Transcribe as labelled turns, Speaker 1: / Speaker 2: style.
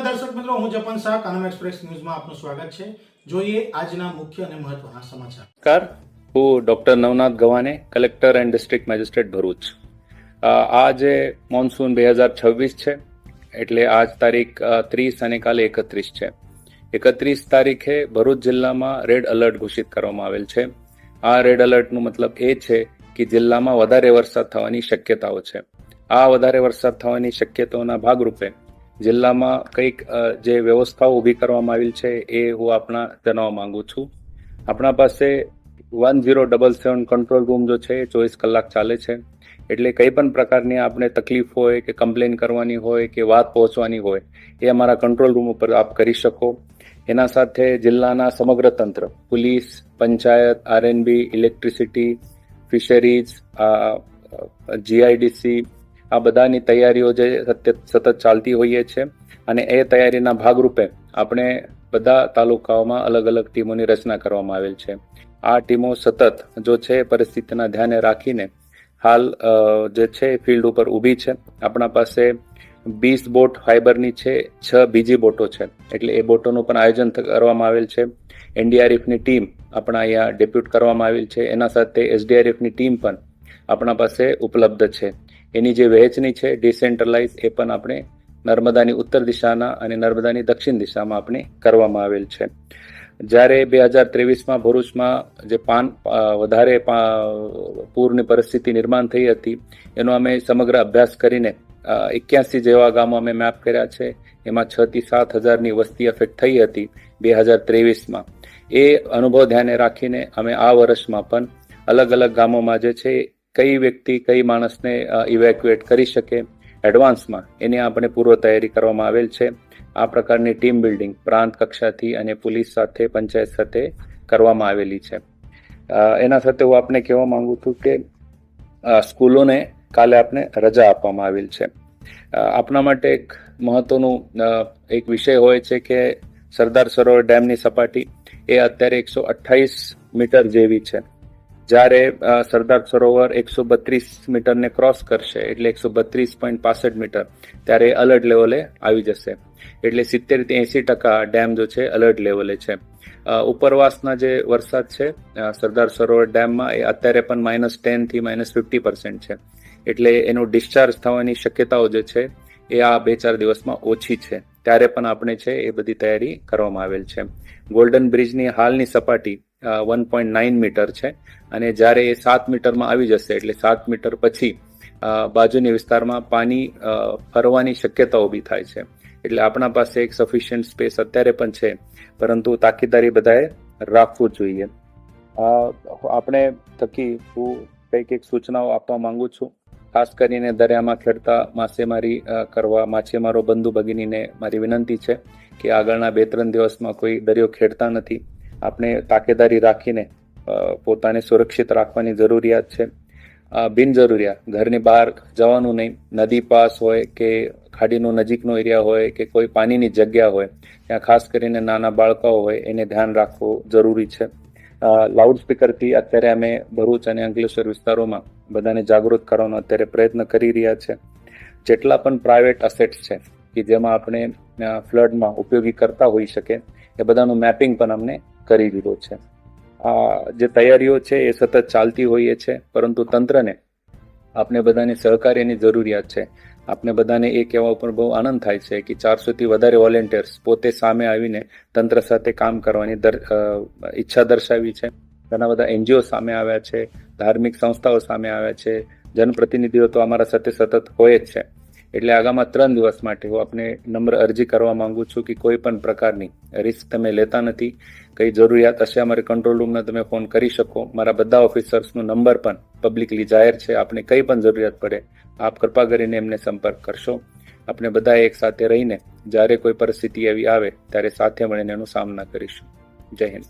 Speaker 1: દર્શક મિત્રો, હું જપન શાહ, કાનમ એક્સપ્રેસ ન્યૂઝમાં આપનું સ્વાગત છે. જોઈએ આજના મુખ્ય અને મહત્વના સમાચાર.
Speaker 2: નમસ્કાર, હું doctor Navnath Gavane, collector and district magistrate Bharuch. આજે મોન્સૂન 2026 છે, એટલે આજ તારીખ 30 અને કાલે 31 છે. 31 તારીખે ભરૂચ જિલ્લામાં રેડ એલર્ટ ઘોષિત કરવામાં આવેલ છે. આ રેડ એલર્ટનો મતલબ એ છે કે જિલ્લામાં વધારે વરસાદ થવાની શક્યતાઓ છે. આ વધારે વરસાદ થવાની શક્યતાઓના ભાગરૂપે જિલ્લામાં કંઈક જે વ્યવસ્થાઓ ઊભી કરવામાં આવેલ છે એ હું આપણા જણાવવા માંગુ છું. આપણા પાસે 1077 કંટ્રોલ રૂમ જો છે એ 24 કલાક ચાલે છે. એટલે કંઈ પણ પ્રકારની આપણે તકલીફ હોય કે કમ્પ્લેન કરવાની હોય કે વાત પહોંચવાની હોય એ અમારા કંટ્રોલ રૂમ ઉપર આપ કરી શકો. એના સાથે જિલ્લાના સમગ્ર તંત્ર, police, panchayat, RNB, electricity, fisheries, GIDC, આ બધાની તૈયારીઓ જે સતત ચાલતી હોઈએ છે. અને એ તૈયારીના ભાગરૂપે આપણે બધા તાલુકાઓમાં અલગ અલગ ટીમોની રચના કરવામાં આવેલ છે. આ ટીમો સતત જો છે પરિસ્થિતિના ધ્યાને રાખીને હાલ જે છે ફિલ્ડ ઉપર ઊભી છે. આપણા પાસે 20 બોટ ફાઈબરની છે, 6 બીજી બોટો છે. એટલે એ બોટોનું પણ આયોજન કરવામાં આવેલ છે. એનડીઆરએફની ટીમ આપણા અહીંયા ડેપ્યુટ કરવામાં આવેલ છે. એના સાથે એસડીઆરએફની ટીમ પણ આપણા પાસે ઉપલબ્ધ છે. એની જે વહેંચણી છે ડિસેન્ટ્રલાઇઝ એ પણ આપણે નર્મદાની ઉત્તર દિશાના અને નર્મદાની દક્ષિણ દિશામાં આપણે કરવામાં આવેલ છે. જ્યારે 2023માં ભરૂચમાં જે વધારે પૂરની પરિસ્થિતિ નિર્માણ થઈ હતી એનો અમે સમગ્ર અભ્યાસ કરીને 81 જેવા ગામો અમે મેપ કર્યા છે. એમાં 6 થી 7 હજારની વસ્તી અફેક્ટ થઈ હતી 2023માં. એ અનુભવ ધ્યાને રાખીને અમે આ વર્ષમાં પણ અલગ અલગ ગામોમાં જે છે કઈ વ્યક્તિ કઈ માણસને ઇવેક્યુએટ કરી શકે એડવાન્સમાં એની આપણે પૂર્વ તૈયારી કરવામાં આવેલ છે. આ પ્રકારની ટીમ બિલ્ડિંગ પ્રાંત કક્ષાથી અને પોલીસ સાથે, પંચાયત સાથે કરવામાં આવેલી છે. એના સાથે હું આપને કહેવા માંગુ છું કે સ્કૂલોને કાલે આપણે રજા આપવામાં આવેલ છે. આપણા માટે એક મહત્વનું એક વિષય હોય છે કે સરદાર સરોવર ડેમની સપાટી એ અત્યારે 128 મીટર જેવી છે. જ્યારે સરદાર સરોવર 132 મીટરને ક્રોસ કરશે એટલે 132.65 મીટર ત્યારે એલર્ટ લેવલે આવી જશે. એટલે 70 થી 80% ડેમ જો છે એલર્ટ લેવલે છે. ઉપરવાસના જે વરસાદ છે સરદાર સરોવર ડેમમાં એ અત્યારે પણ -10 થી -50% છે. એટલે એનું ડિસ્ચાર્જ થવાની શક્યતાઓ જે છે એ આ 2-4 દિવસમાં ઓછી છે. ત્યારે પણ આપણે છે એ બધી તૈયારી કરવામાં આવેલ છે. ગોલ્ડન બ્રિજની હાલની સપાટી 1.9 મીટર છે અને જ્યારે એ 7 મીટરમાં આવી જશે એટલે 7 મીટર પછી બાજુની વિસ્તારમાં પાણી ફરવાની શક્યતા ઊભી થાય છે. એટલે આપણા પાસે એક સફિશિયન્ટ સ્પેસ અત્યારે પણ છે, પરંતુ તાકીદારી બધાએ રાખવું જોઈએ. આપણે થકી હું કંઈક સૂચનાઓ આપવા માંગુ છું. ખાસ કરીને દરિયામાં ખેડતા માછીમારી કરવા માછીમારો બંધુ ભગીનીને મારી વિનંતી છે કે આગળના 2-3 દિવસમાં કોઈ દરિયો ખેડતા નથી. આપણે તાકેદારી રાખીને પોતાને સુરક્ષિત રાખવાની જરૂરિયાત છે. બિનજરૂરિયાત ઘરની બહાર જવાનું નહીં. નદી પાસ હોય કે ખાડીનો નજીકનો એરિયા હોય કે કોઈ પાણીની જગ્યા હોય ત્યાં ખાસ કરીને નાના બાળકો હોય એને ધ્યાન રાખવું જરૂરી છે. લાઉડ સ્પીકરથી અત્યારે અમે ભરૂચ અને અંકલેશ્વર વિસ્તારોમાં બધાને જાગૃત કરવાનો અત્યારે પ્રયત્ન કરી રહ્યા છે. જેટલા પણ પ્રાઇવેટ અસેટ્સ છે કે જેમાં આપણે ફ્લડમાં ઉપયોગી કરતા હોઈ શકે એ બધાનું મેપિંગ પણ અમને કરી દીધો છે. આ જે તૈયારીઓ છે એ સતત ચાલતી હોઈએ છે, પરંતુ તંત્રને આપણે બધાની સહકાર્યની જરૂરિયાત છે. આપણે બધાને એ કહેવા ઉપર બહુ આનંદ થાય છે કે 400 થી વધારે વોલેન્ટિયર્સ પોતે સામે આવીને તંત્ર સાથે કામ કરવાની ઈચ્છા દર્શાવી છે. ઘણા બધા એનજીઓ સામે આવ્યા છે, ધાર્મિક સંસ્થાઓ સામે આવ્યા છે, જનપ્રતિનિધિઓ તો અમારા સાથે સતત હોય જ છે. એટલે આગામી 3 દિવસ માટે હું આપને નમ્ર અરજી કરવા માંગુ છું કે કોઈ પણ પ્રકારની રિસ્ક તમે લેતા નથી. કઈ જરૂરિયાત હશે અમારે કંટ્રોલ રૂમને તમે ફોન કરી શકો. મારા બધા ઓફિસર્સનો નંબર પણ પબ્લિકલી જાહેર છે. આપને કઈ પણ જરૂરિયાત પડે આપ કૃપા કરીને એમને સંપર્ક કરશો. આપણે બધા એક સાથે રહીને જ્યારે કોઈ પરિસ્થિતિ એવી આવે ત્યારે સાથે મળીને એનો સામના કરીશું. જય હિન્દ.